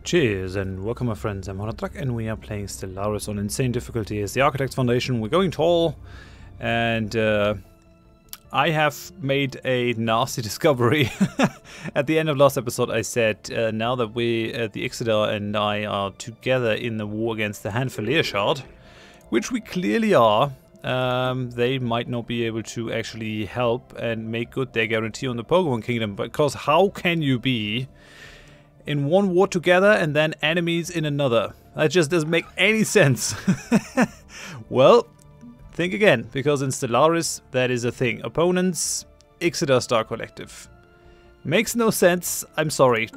Cheers and welcome my friends, I'm Horath and we are playing Stellaris on insane difficulty as the Architect's Foundation. We're going tall and I have made a nasty discovery. At the end of last episode I said now that we, the Ixidar and I are together in the war against the Hanfalier Shard, which we clearly are, they might not be able to actually help and make good their guarantee on the Pokemon Kingdom, because how can you be in one war together and then enemies in another? That just doesn't make any sense. Well, think again, because in Stellaris that is a thing. Opponents, Ixidar Star Collective. Makes no sense, I'm sorry.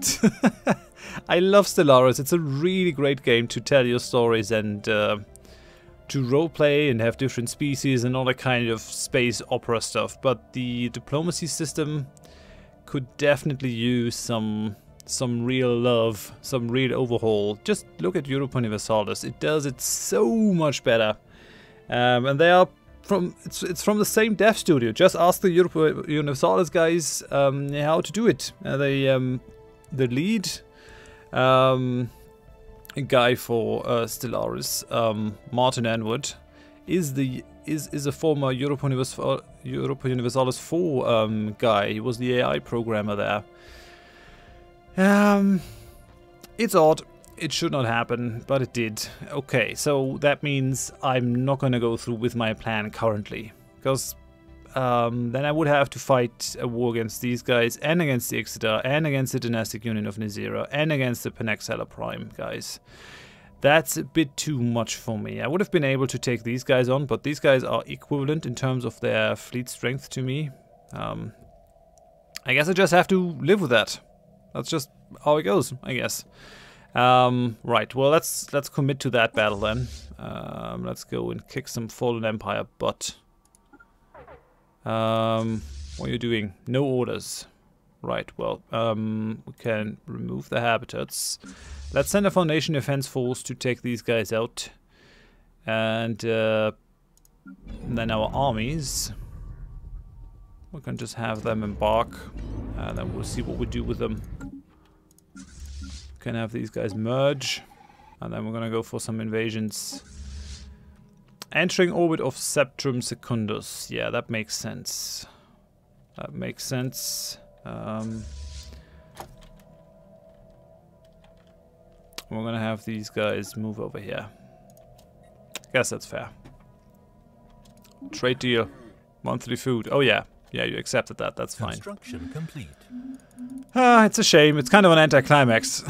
I love Stellaris, it's a really great game to tell your stories and to roleplay and have different species and all that kind of space opera stuff. But the diplomacy system could definitely use some real love, some real overhaul. Just look at Europa Universalis. It does it so much better. And they are from, it's from the same dev studio. Just ask the Europa Universalis guys how to do it. The lead guy for Stellaris, Martin Anwood, is a former Europa Universalis 4 guy. He was the AI programmer there. It's odd. It should not happen, but it did. Okay, so that means I'm not gonna go through with my plan currently, because then I would have to fight a war against these guys, and against the Ixidar, and against the Dynastic Union of Nizira, and against the Panaxella Prime guys. That's a bit too much for me. I would have been able to take these guys on, but these guys are equivalent in terms of their fleet strength to me. I guess I just have to live with that. That's just how it goes, I guess. Right, well, let's commit to that battle then. Let's go and kick some Fallen Empire butt. What are you doing? No orders. Right, well, we can remove the habitats. Let's send a Foundation Defense Force to take these guys out. And then our armies, we can just have them embark. And then we'll see what we do with them. Can have these guys merge, and then we're gonna go for some invasions. Entering orbit of Septrum Secundus. Yeah, that makes sense. That makes sense. We're gonna have these guys move over here. Guess that's fair. Trade deal. Monthly food. Oh yeah. Yeah, you accepted that. That's fine. Construction complete. It's a shame. It's kind of an anticlimax.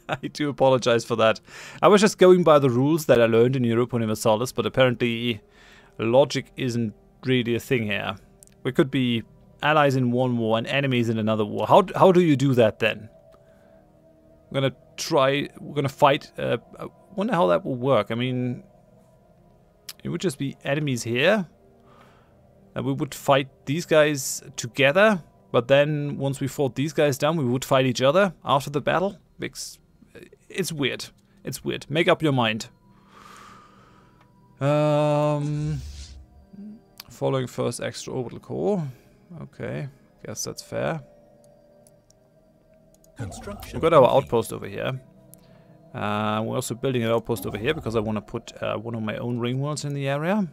I do apologize for that. I was just going by the rules that I learned in Europa Universalis, but apparently logic isn't really a thing here. We could be allies in one war and enemies in another war. How do you do that then? We're gonna fight. I wonder how that will work. I mean, it would just be enemies here. And we would fight these guys together, but then once we fought these guys down, we would fight each other after the battle. It's weird. It's weird. Make up your mind. Following first extra orbital core. Okay, guess that's fair. Construction. We've got our outpost over here. We're also building an outpost over here because I want to put one of my own Ringworlds in the area.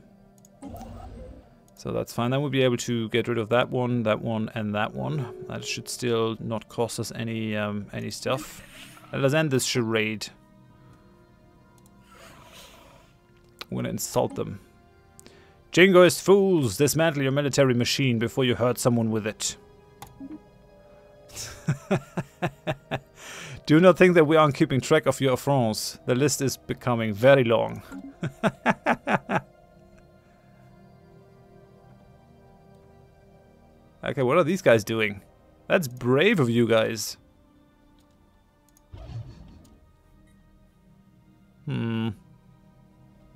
So that's fine. Then we'll be able to get rid of that one, and that one. That should still not cost us any stuff. Let's end this charade. I'm gonna insult them. Jingoist fools! Dismantle your military machine before you hurt someone with it. Do not think that we aren't keeping track of your affronts. The list is becoming very long. Okay, what are these guys doing? That's brave of you guys.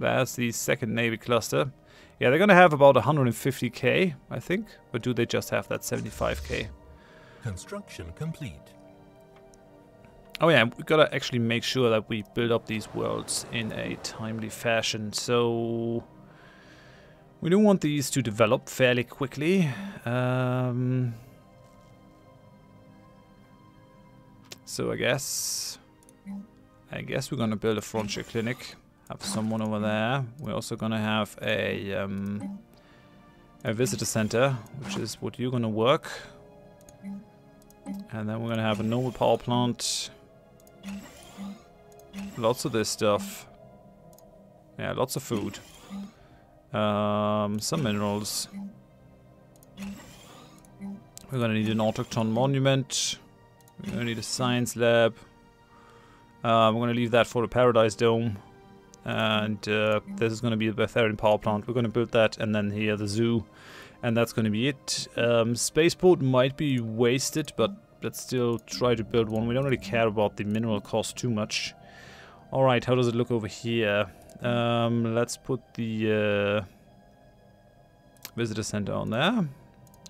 That's the second Navy cluster. Yeah, they're gonna have about 150k, I think. Or do they just have that 75k? Construction complete. Oh yeah, we gotta actually make sure that we build up these worlds in a timely fashion. So we do want these to develop fairly quickly. So I guess we're gonna build a frontier clinic. Have someone over there. We're also gonna have a visitor center, which is what you're gonna work. And then we're gonna have a normal power plant. Lots of this stuff. Yeah, lots of food. Some minerals. We're gonna need an autochthon monument. We're gonna need a science lab. We're gonna leave that for the Paradise Dome. And this is gonna be the Betharian power plant. We're gonna build that, and then here the zoo. And that's gonna be it. Spaceport might be wasted, but let's still try to build one. We don't really care about the mineral cost too much. Alright, how does it look over here? Let's put the visitor center on there.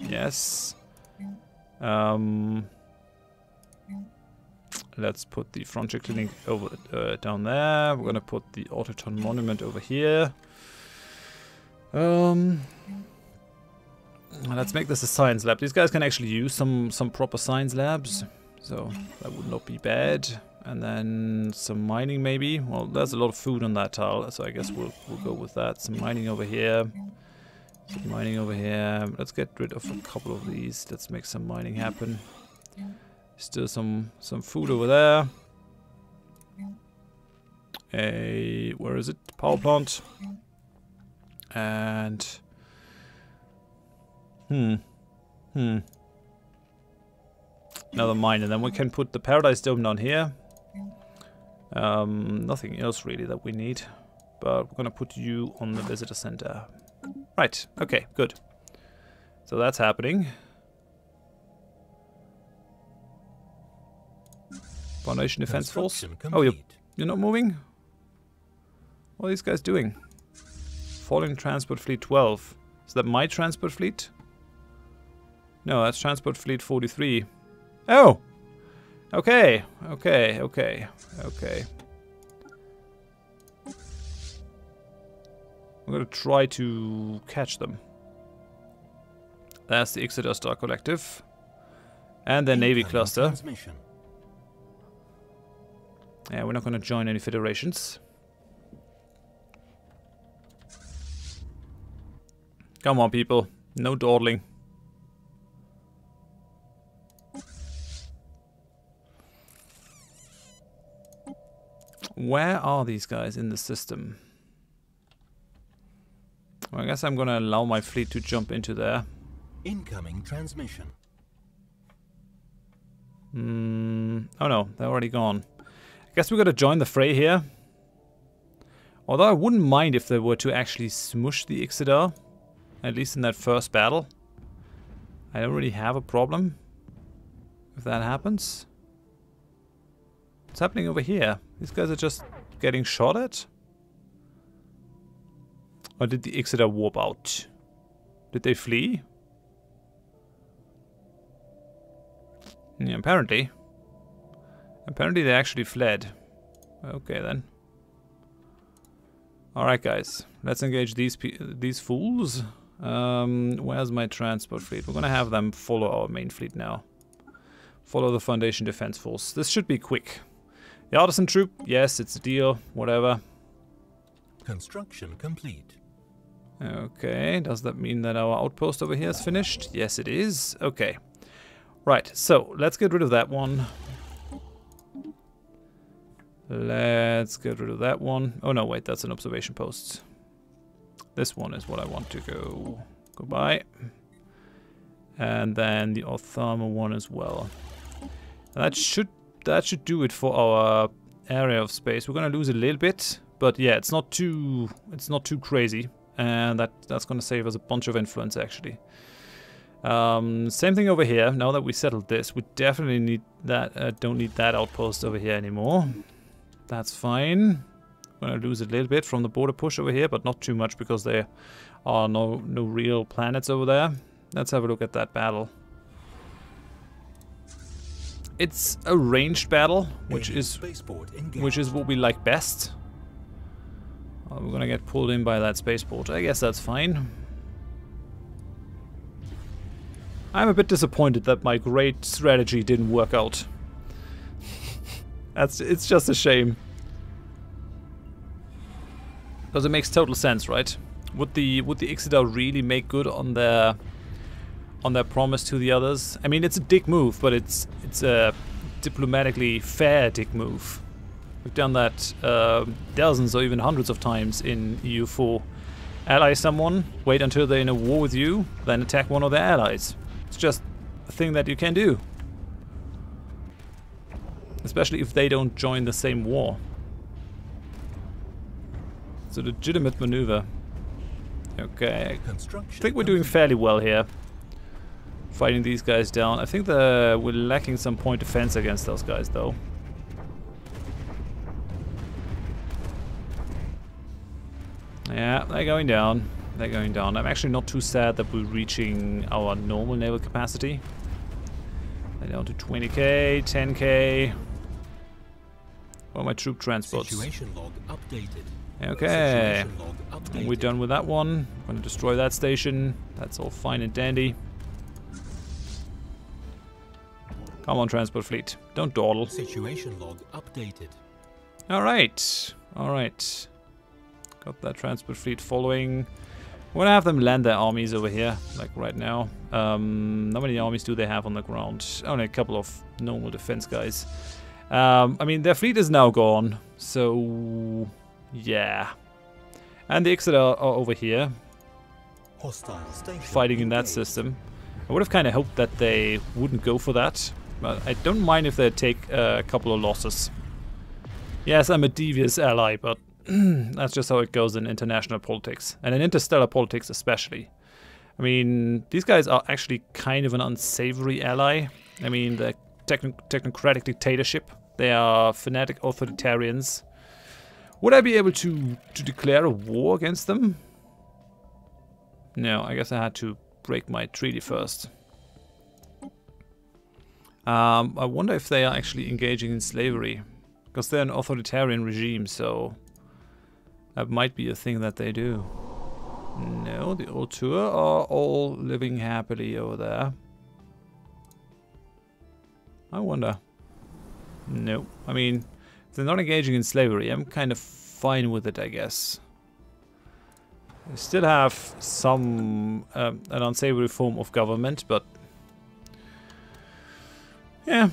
Yes. Let's put the frontier clinic over down there. We're gonna put the autochthon monument over here. Let's make this a science lab. These guys can actually use some proper science labs, so that would not be bad. And then some mining maybe. Well, there's a lot of food on that tile, so I guess we'll go with that. Some mining over here. Some mining over here. Let's get rid of a couple of these. Let's make some mining happen. Still some food over there. Where is it? Power plant. And another mine, and then we can put the Paradise Dome down here. Nothing else really that we need, but we're gonna put you on the visitor center. Right, okay, good. So that's happening. Foundation Defense Force. Oh, you're not moving? What are these guys doing? Falling Transport Fleet 12. Is that my transport fleet? No, that's Transport Fleet 43. Oh! Okay, okay, okay, okay. I'm gonna try to catch them. That's the Exeter Star Collective. And their Navy cluster. Yeah, we're not gonna join any federations. Come on, people. No dawdling. Where are these guys in the system? Well, I guess I'm gonna allow my fleet to jump into there. Incoming transmission. Oh no, they're already gone. I guess we gotta join the fray here. Although I wouldn't mind if they were to actually smush the Ixidar. At least in that first battle. I don't really have a problem if that happens. What's happening over here? These guys are just getting shot at? Or did the Ixidar warp out? Did they flee? Yeah, apparently. Apparently they actually fled. Okay then. Alright guys, let's engage these fools. Where's my transport fleet? We're gonna have them follow our main fleet now. Follow the Foundation Defense Force. This should be quick. The Artisan Troop, yes, it's a deal, whatever. Construction complete. Okay, does that mean that our outpost over here is finished? Yes, it is. Okay. Right, so let's get rid of that one. Let's get rid of that one. Oh no, wait, that's an observation post. This one is what I want to go. Goodbye. And then the Ortharma one as well. That should do it for our area of space. We're gonna lose a little bit, but yeah, it's not too crazy, and that's gonna save us a bunch of influence actually. Same thing over here. Now that we settled this, we definitely need that. Don't need that outpost over here anymore. That's fine. We're gonna lose a little bit from the border push over here, but not too much because there are no real planets over there. Let's have a look at that battle. It's a ranged battle, which is what we like best. We're gonna get pulled in by that spaceport. I guess that's fine. I'm a bit disappointed that my great strategy didn't work out. It's just a shame. Because it makes total sense, right? Would the Ixidar really make good on their promise to the others? I mean, it's a dick move, but it's a diplomatically fair dick move. We've done that dozens or even hundreds of times in EU4. Ally someone, wait until they're in a war with you, then attack one of their allies. It's just a thing that you can do. Especially if they don't join the same war. It's a legitimate maneuver. Okay, I think we're doing fairly well here. Fighting these guys down. I think we're lacking some point defense against those guys though. Yeah, they're going down. They're going down. I'm actually not too sad that we're reaching our normal naval capacity. They're down to 20k, 10k. What are my troop transports? Situation log updated. Okay. Situation log updated. We're done with that one. I'm going to destroy that station. That's all fine and dandy. Come on, transport fleet. Don't dawdle. Situation log updated. Alright. Alright. Got that transport fleet following. We're gonna have them land their armies over here, like right now. How many armies do they have on the ground? Only a couple of normal defense guys. I mean, their fleet is now gone, so yeah. And the Ixidar are over here, Hostile station fighting in that engaged. system. I would have kind of hoped that they wouldn't go for that, but I don't mind if they take a couple of losses. Yes, I'm a devious ally, but that's just how it goes in international politics, and in interstellar politics especially. I mean, these guys are actually kind of an unsavory ally. I mean, the technocratic dictatorship. They are fanatic authoritarians. Would I be able to declare a war against them? No, I guess I had to break my treaty first. I wonder if they are actually engaging in slavery, because they're an authoritarian regime, so that might be a thing that they do. No, the Auteur are all living happily over there. I wonder. No, I mean, if they're not engaging in slavery, I'm kind of fine with it, I guess. They still have some an unsavory form of government, but yeah.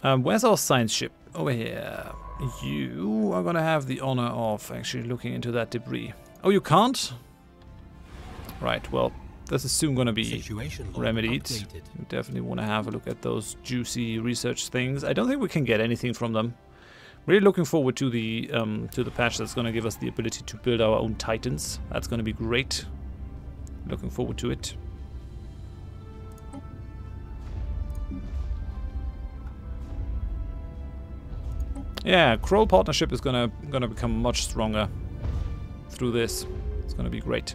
Where's our science ship? Over here. You are gonna have the honor of actually looking into that debris. Oh, you can't? Right, well, this is soon gonna be remedied. Updated. You definitely want to have a look at those juicy research things. I don't think we can get anything from them. Really looking forward to the patch that's gonna give us the ability to build our own Titans. That's gonna be great. Looking forward to it. Yeah, Kroll partnership is gonna become much stronger through this. It's gonna be great.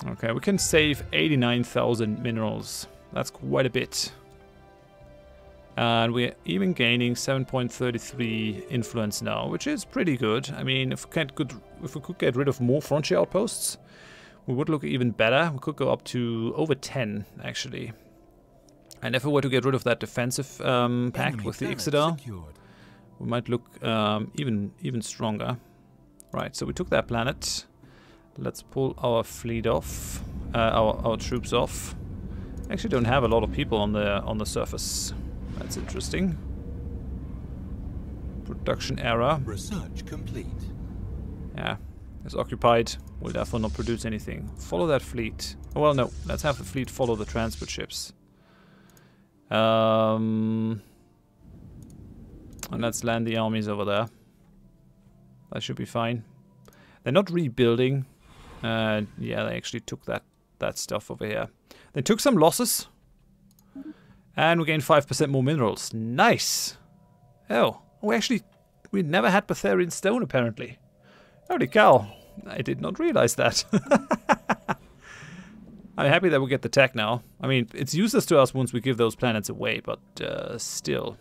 Okay, we can save 89,000 minerals. That's quite a bit. And we're even gaining 7.33 influence now, which is pretty good. I mean, if we could get rid of more frontier outposts, we would look even better. We could go up to over 10, actually. And if we were to get rid of that defensive pact with the Ixidar, we might look even stronger. Right, so we took that planet. Let's pull our fleet off, our troops off. Actually, don't have a lot of people on the surface. That's interesting. Production error. Research complete. Yeah, it's occupied. Will therefore not produce anything. Follow that fleet. Oh, well, no. Let's have the fleet follow the transport ships. And let's land the armies over there. That should be fine. They're not rebuilding. Yeah, they actually took that stuff over here. They took some losses. And we gained 5% more minerals. Nice! Oh, we never had Betharian stone, apparently. Holy cow. I did not realize that. I'm happy that we get the tech now. I mean, it's useless to us once we give those planets away, but still.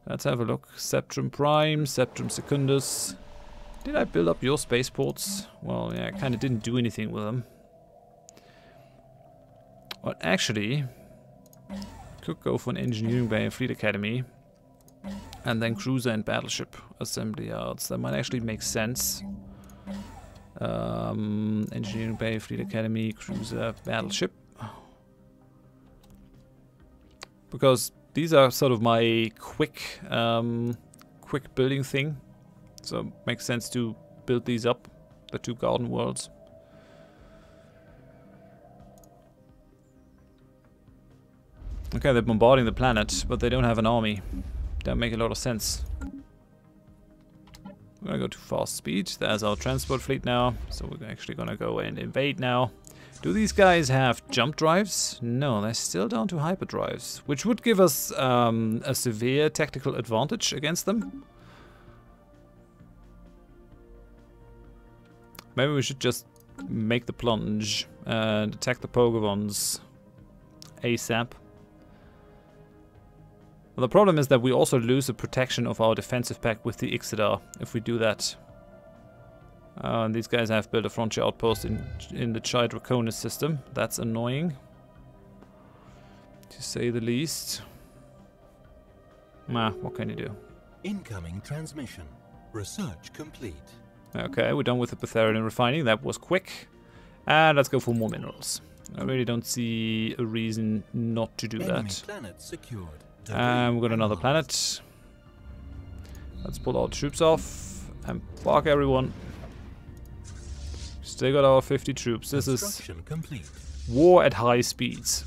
Let's have a look. Septrum Prime, Septrum Secundus. Did I build up your spaceports? Well, yeah, I kind of didn't do anything with them. But actually, Could go for an engineering bay and fleet academy. And then cruiser and battleship assembly yards. That might actually make sense. Engineering bay, fleet academy, cruiser, battleship. Because these are sort of my quick building thing. So it makes sense to build these up, the 2 garden worlds. Okay, they're bombarding the planet, but they don't have an army. That make a lot of sense. We're gonna go to fast speed. There's our transport fleet now. So we're actually gonna go and invade now. Do these guys have jump drives? No, they're still down to hyperdrives, which would give us a severe tactical advantage against them. Maybe we should just make the plunge and attack the Pokemons ASAP. Well, the problem is that we also lose the protection of our defensive pack with the Ixidar if we do that. And these guys have built a frontier outpost in the Chai Draconis system. That's annoying, to say the least. Nah, what can you do? Incoming transmission. Research complete. Okay, we're done with the Betharian refining. That was quick. And let's go for more minerals. I really don't see a reason not to do that. Planet secured. And we've got another planet. Let's pull our troops off and park everyone. Still got our 50 troops. This is complete. War at high speeds.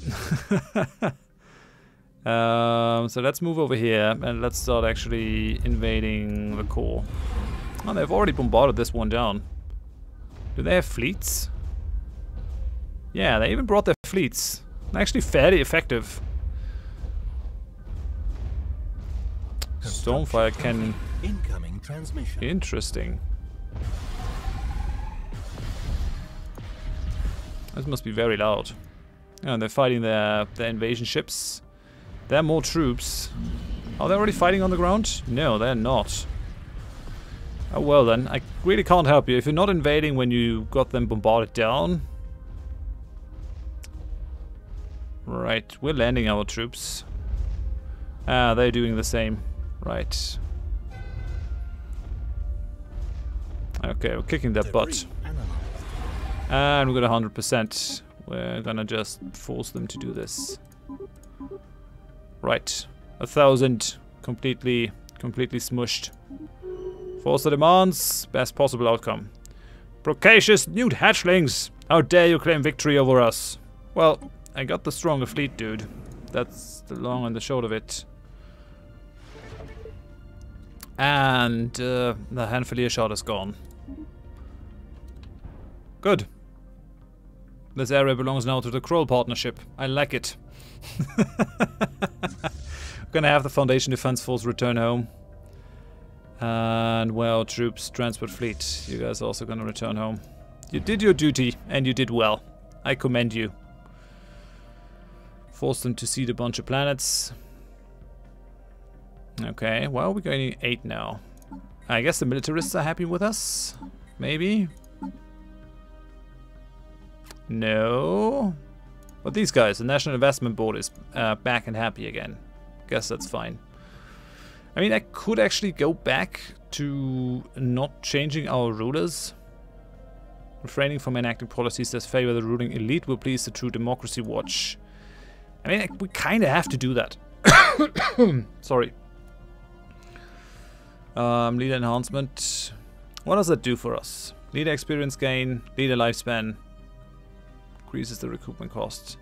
So let's move over here and let's start actually invading the core. Oh, they've already bombarded this one down. Do they have fleets? Yeah, they even brought their fleets. They're actually fairly effective. Stormfire can... Incoming transmission. Interesting. This must be very loud. And they're fighting their invasion ships. There are more troops. Are they already fighting on the ground? No, they're not. Oh well then, I really can't help you. If you're not invading when you got them bombarded down... Right, we're landing our troops. Ah, they're doing the same. Right. Okay, we're kicking their butt. And we got 100%. We're gonna just force them to do this. Right. 1,000. Completely smushed. Force the demands. Best possible outcome. Procacious newt hatchlings! How dare you claim victory over us? Well, I got the stronger fleet, dude. That's the long and the short of it. And the Hanfalier shot is gone. Good. This area belongs now to the Kroll partnership. I like it. Gonna have the Foundation Defense Force return home. And, well, troops, transport fleet, you guys are also gonna return home. You did your duty, and you did well. I commend you. Force them to seed a bunch of planets. Okay, well, we're going 8 now. I guess the militarists are happy with us? Maybe? No. But these guys, the National Investment Board is back and happy again. Guess that's fine. I mean, I could actually go back to not changing our rulers. Refraining from enacting policies that favor the ruling elite will please the True Democracy Watch. I mean, we kind of have to do that. Sorry. Leader enhancement. What does that do for us? Leader experience gain, leader lifespan. Increases the recruitment cost.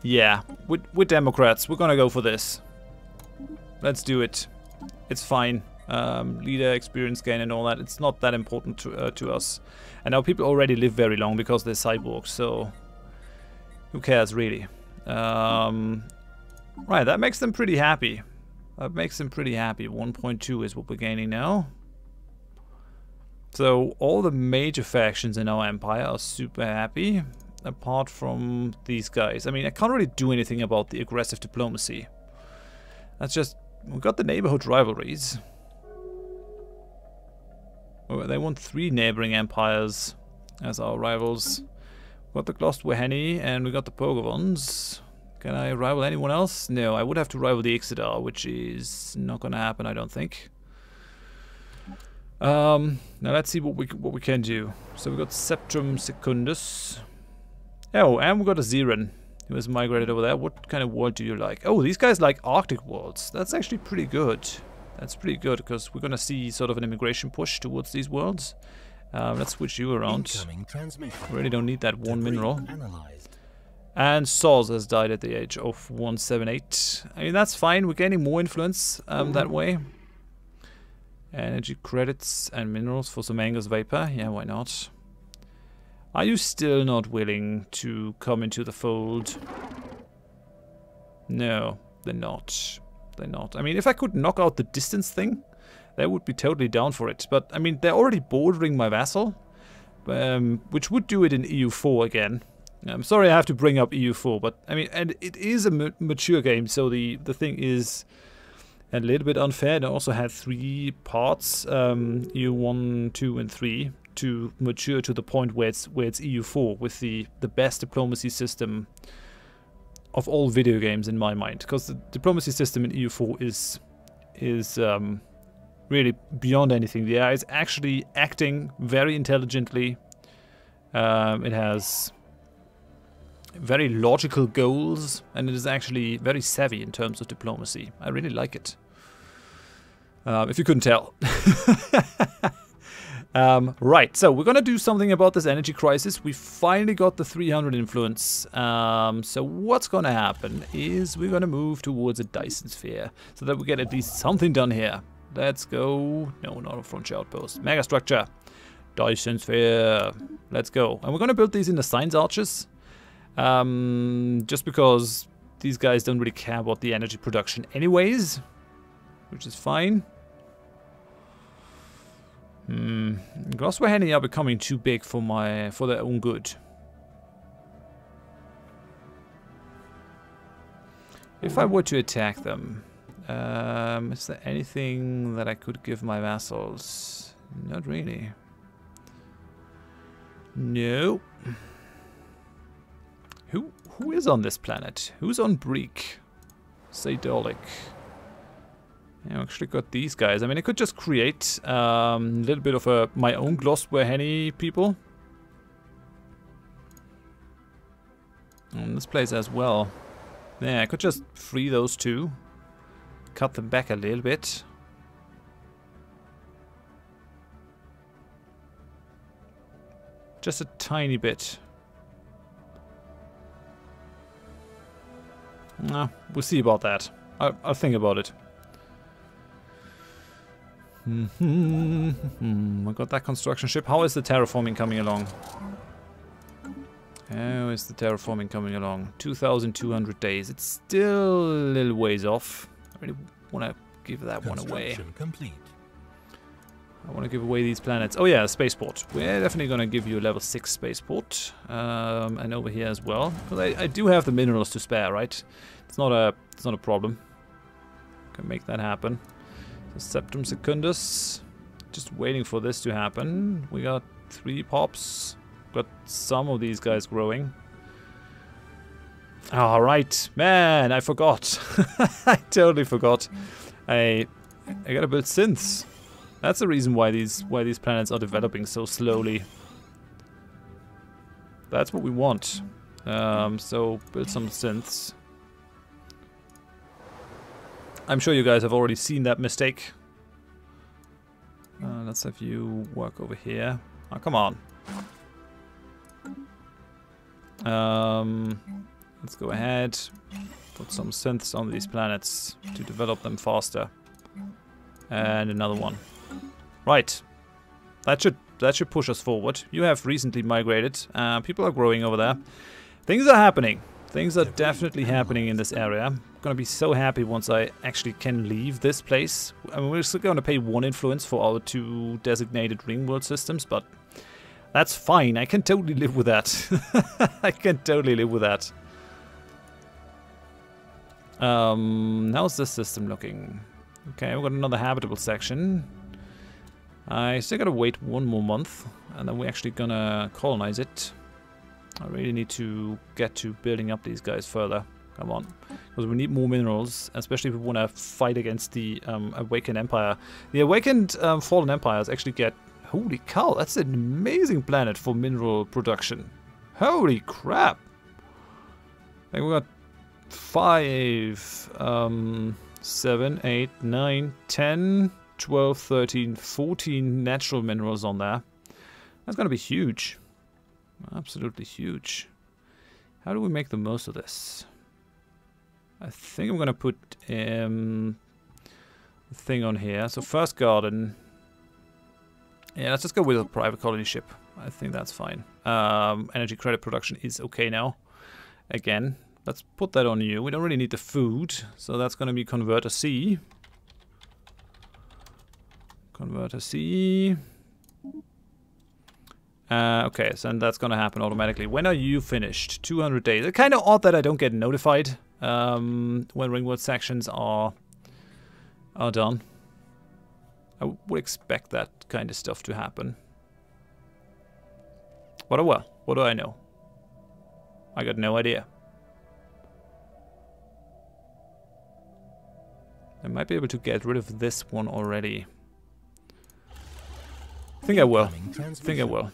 Yeah, we're Democrats. We're gonna go for this. Let's do it. It's fine. Leader experience gain and all that. It's not that important to us. And now people already live very long because they're cyborgs, so who cares really? Right, that makes them pretty happy. That makes them pretty happy. 1.2 is what we're gaining now. So all the major factions in our empire are super happy, apart from these guys. I mean, I can't really do anything about the aggressive diplomacy. That's just... we've got the neighborhood rivalries. Well, they want 3 neighboring empires as our rivals. Got the Glosswerhenny and we got the Pogavons. Can I rival anyone else? No, I would have to rival the Ixidar, which is not gonna happen, I don't think. Now let's see what we can do. So we got Septrum Secundus. Oh, and we got a Xeran who has migrated over there. What kind of world do you like? Oh, these guys like Arctic worlds. That's actually pretty good. That's pretty good because we're gonna see sort of an immigration push towards these worlds. Let's switch you around. Really don't need that one mineral. And Soz has died at the age of 178. I mean, that's fine. We're gaining more influence that way. Energy credits and minerals for some Angus Vapor. Yeah, why not? Are you still not willing to come into the fold? No, they're not. They're not. I mean, if I could knock out the distance thing, they would be totally down for it. But, I mean, they're already bordering my vassal, which would do it in EU4 again. I'm sorry I have to bring up EU4, but, I mean, and it is a mature game, so the thing is a little bit unfair. It also had 3 parts, EU1, 2, and 3, to mature to the point where it's EU4 with the best diplomacy system of all video games in my mind, because the diplomacy system in EU4 is really beyond anything. The AI is actually acting very intelligently. It has very logical goals, and it is actually very savvy in terms of diplomacy. I really like it. If you couldn't tell. Right, so we're gonna do something about this energy crisis. We finally got the 300 influence. So what's gonna happen is we're gonna move towards a Dyson Sphere so that we get at least something done here. Let's go. No, not a frontier outpost. Megastructure. Dyson Sphere. Let's go. And we're gonna build these in the Science Arches. Just because these guys don't really care about the energy production anyways, which is fine. Glosswerhenny are becoming too big for their own good. If I were to attack them, is there anything that I could give my vassals? Not really. No. Who is on this planet? Who's on Breek? Sadolic. Yeah, I actually got these guys. I mean, I could just create a little bit of my own Glosswerhenny people. And this place as well. Yeah, I could just free those two. Cut them back a little bit. Just a tiny bit. No, we'll see about that. I'll think about it. I got that construction ship. How is the terraforming coming along? How is the terraforming coming along? 2,200 days. It's still a little ways off. I really want to give that one away. Complete. I want to give away these planets. Oh yeah, spaceport. We're definitely going to give you a level 6 spaceport. And over here as well. Because I do have the minerals to spare, right? It's not a problem. Can make that happen. So Septum Secundus. Just waiting for this to happen. We got 3 pops. Got some of these guys growing. Alright. Man, I forgot. I totally forgot. I gotta build synths. That's the reason why these planets are developing so slowly. That's what we want. So build some synths. I'm sure you guys have already seen that mistake. Let's have you work over here. Oh, come on. Let's go ahead. Put some synths on these planets to develop them faster. And another one. Right. That should push us forward. You have recently migrated. People are growing over there. Things are happening. Things are definitely happening in this area. I'm gonna be so happy once I actually can leave this place. I mean, we're still gonna pay 1 influence for our 2 designated Ringworld systems, but that's fine. I can totally live with that. I can totally live with that. How's this system looking? Okay, we've got another habitable section. I still gotta wait 1 more month, and then we're actually gonna colonize it. I really need to get to building up these guys further. Come on. Because we need more minerals, especially if we want to fight against the Awakened Empire. The Awakened Fallen Empires actually get... Holy cow, that's an amazing planet for mineral production. Holy crap! Like we got 5, 7, 8, 9, 10, 12, 13, 14 natural minerals on there. That's gonna be huge. Absolutely huge. How do we make the most of this? I think I'm gonna put the thing on here. So first garden. Yeah, let's just go with a private colony ship. I think that's fine. Energy credit production is okay now. Again, let's put that on you. We don't really need the food, so that's gonna be Converter C. Converter C. Okay, so that's gonna happen automatically. When are you finished? 200 days. It's kind of odd that I don't get notified when Ringworld sections are done. I would expect that kind of stuff to happen. But oh well, what do I know? I got no idea. I might be able to get rid of this one already. I think I will. I think I will.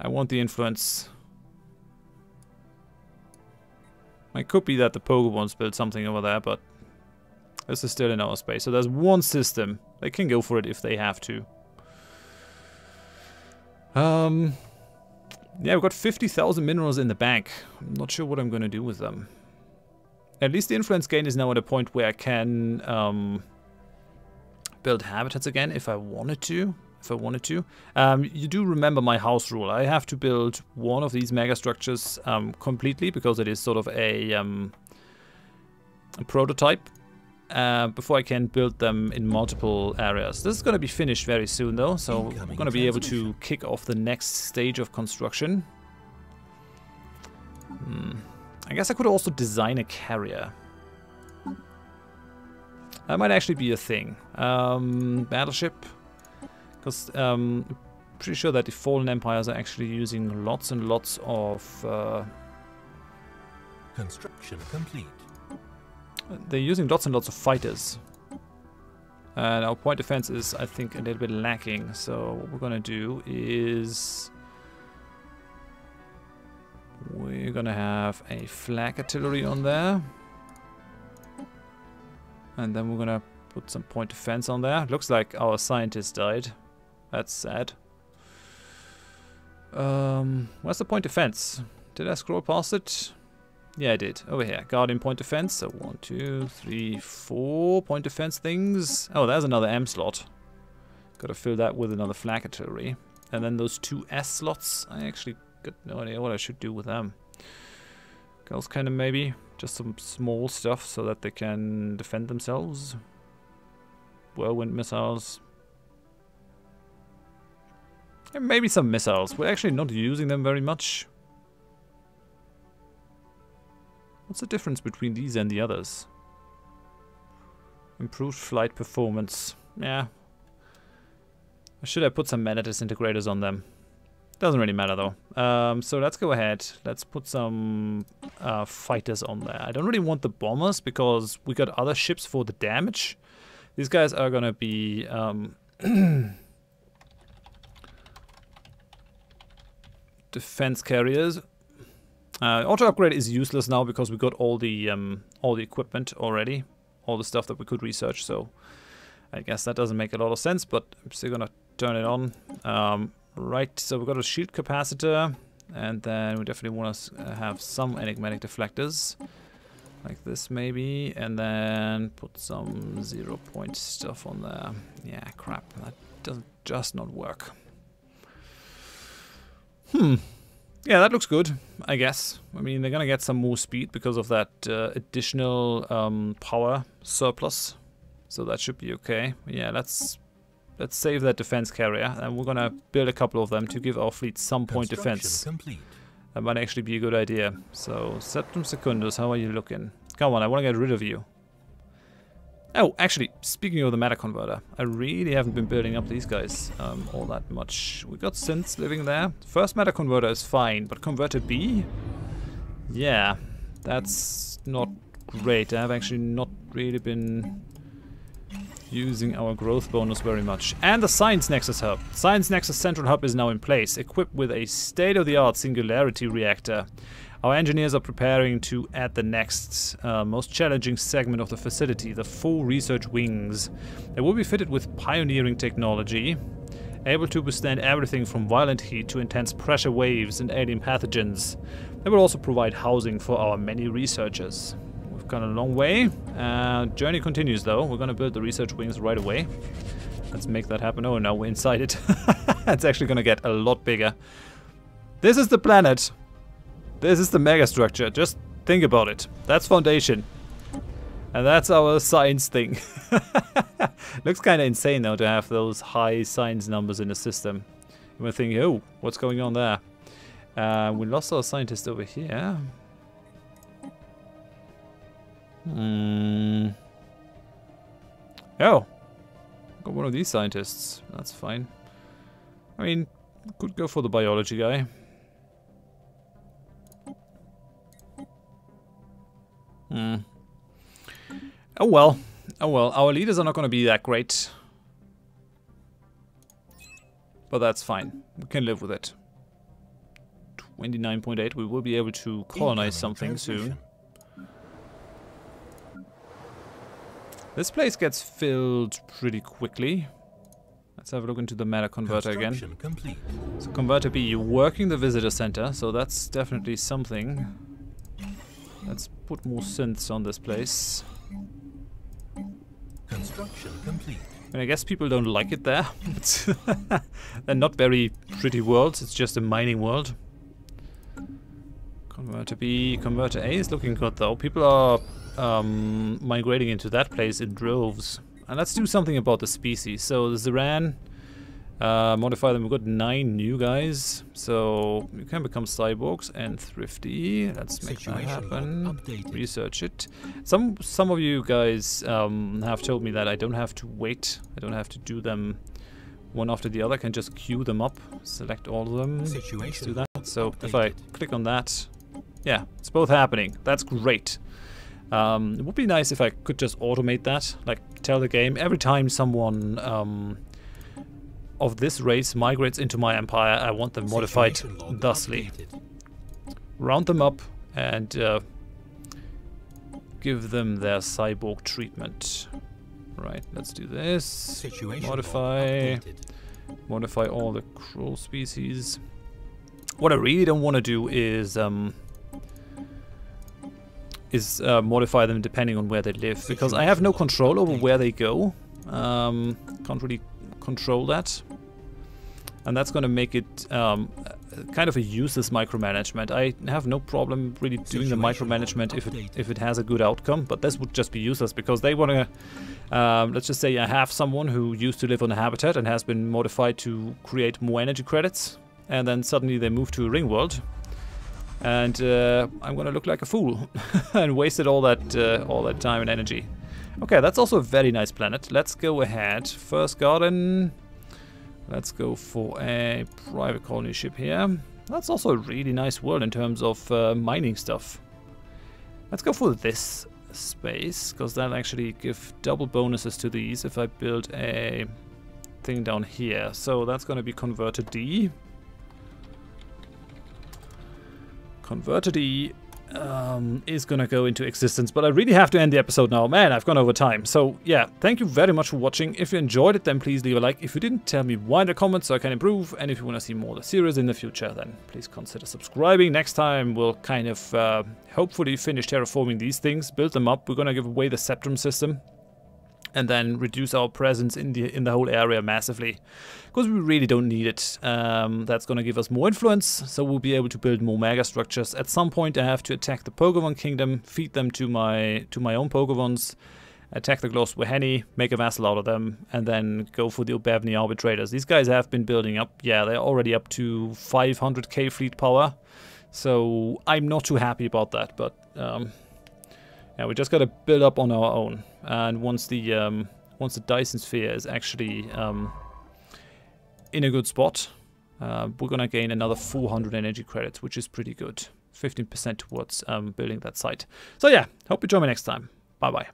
I want the influence. It could be that the Pokemons build something over there, but this is still in our space. So there's one system. They can go for it if they have to. Yeah, we've got 50,000 minerals in the bank. I'm not sure what I'm going to do with them. At least the influence gain is now at a point where I can build habitats again if I wanted to. You do remember my house rule. I have to build one of these megastructures completely because it is sort of a prototype before I can build them in multiple areas. This is going to be finished very soon though, so we're going to be able to kick off the next stage of construction. I guess I could also design a carrier. That might actually be a thing. Battleship. Because I'm pretty sure that the Fallen Empires are actually using lots and lots of... Construction complete. They're using lots and lots of fighters. And our point defense is, I think, a little bit lacking. So what we're going to do is... we're going to have a flag artillery on there. And then we're going to put some point defense on there. Looks like our scientist died. That's sad. Where's the point defense? Did I scroll past it? Yeah, I did. Over here. Guardian point defense. So 1, 2, 3, 4 point defense things. Oh, there's another M slot. Gotta fill that with another flag artillery. And then those 2 S slots. I actually got no idea what I should do with them. Girls cannon maybe. Just some small stuff so that they can defend themselves. Whirlwind missiles. And maybe some missiles. We're actually not using them very much. What's the difference between these and the others? Improved flight performance. Yeah. Or should I put some mana disintegrators on them? Doesn't really matter though. So let's go ahead. Let's put some fighters on there. I don't really want the bombers because we got other ships for the damage. These guys are gonna be defense carriers. Auto upgrade is useless now because we got all the equipment already, all the stuff that we could research. So I guess that doesn't make a lot of sense, but I'm still gonna turn it on. Right, so we've got a shield capacitor, and then we definitely want to have some enigmatic deflectors, like this maybe, and then put some 0-point stuff on there. Yeah, crap, that doesn't just not work. Yeah, that looks good, I guess. I mean, they're gonna get some more speed because of that additional power surplus, so that should be okay. Yeah, let's save that defense carrier, and we're gonna build a couple of them to give our fleet some point defense. Complete. That might actually be a good idea. So, Septum Secundus, how are you looking? Come on, I want to get rid of you. Oh, actually, speaking of the matter converter, I really haven't been building up these guys all that much. We got synths living there. First matter converter is fine, but converter B? Yeah, that's not great. I've actually not really been using our growth bonus very much. And the Science Nexus hub. Science Nexus central hub is now in place, equipped with a state-of-the-art singularity reactor. Our engineers are preparing to add the next, most challenging segment of the facility, the 4 research wings. They will be fitted with pioneering technology, able to withstand everything from violent heat to intense pressure waves and alien pathogens. They will also provide housing for our many researchers. We've gone a long way. Journey continues though. We're going to build the research wings right away. Let's make that happen. Oh, now we're inside it. It's actually going to get a lot bigger. This is the planet. This is the megastructure. Just think about it. That's foundation. And that's our science thing. Looks kind of insane though to have those high science numbers in the system. You might think, oh, what's going on there? We lost our scientist over here. Oh, got one of these scientists. That's fine. I mean, could go for the biology guy. Oh well. Oh well. Our leaders are not going to be that great. But that's fine. We can live with it. 29.8. We will be able to colonize something soon. This place gets filled pretty quickly. Let's have a look into the matter converter again. Complete. So converter B, you're working the visitor center, so that's definitely something. Let's put more synths on this place. Construction complete. And I guess people don't like it there. They're not very pretty worlds, it's just a mining world. Converter B, converter A is looking good though. People are migrating into that place in droves. And let's do something about the species. So the Ziran, modify them. We've got 9 new guys. So you can become cyborgs and thrifty. Let's make that happen. Research it. Some of you guys have told me that I don't have to wait. I don't have to do them one after the other. I can just queue them up. Select all of them. Let's do that. So if I click on that, yeah, it's both happening. That's great. It would be nice if I could just automate that, like tell the game every time someone of this race migrates into my empire, I want them modified thusly. Round them up and give them their cyborg treatment. Right, let's do this. Modify all the cruel species. What I really don't want to do is modify them depending on where they live, because I have no control over where they go. Can't really control that, and that's going to make it kind of a useless micromanagement. I have no problem really doing the micromanagement if it has a good outcome, but this would just be useless because they want to, let's just say I have someone who used to live on a habitat and has been modified to create more energy credits, and then suddenly they move to a Ringworld. And I'm gonna look like a fool and wasted all that time and energy. Okay, that's also a very nice planet. Let's go ahead. First garden. Let's go for a private colony ship here. That's also a really nice world in terms of mining stuff. Let's go for this space, because that'll actually give double bonuses to these if I build a thing down here. So that's gonna be converter D. Converter D is gonna go into existence, but I really have to end the episode now. Man, I've gone over time. So yeah, thank you very much for watching. If you enjoyed it, then please leave a like. If you didn't, tell me why in the comments so I can improve. And if you want to see more of the series in the future, then please consider subscribing. Next time we'll kind of hopefully finish terraforming these things, build them up. We're gonna give away the Septum system, and then reduce our presence in the whole area massively, because we really don't need it. That's going to give us more influence, so we'll be able to build more megastructures. At some point I have to attack the Pokemon Kingdom, feed them to my own Pokemons, attack the Gloswaheni, make a vassal out of them, and then go for the Obevni Arbitrators. These guys have been building up. Yeah, they're already up to 500k fleet power, so I'm not too happy about that, but Yeah, we just gotta build up on our own. And once the Dyson Sphere is actually in a good spot, we're gonna gain another 400 energy credits, which is pretty good. 15% towards building that site. So yeah, hope you join me next time. Bye bye.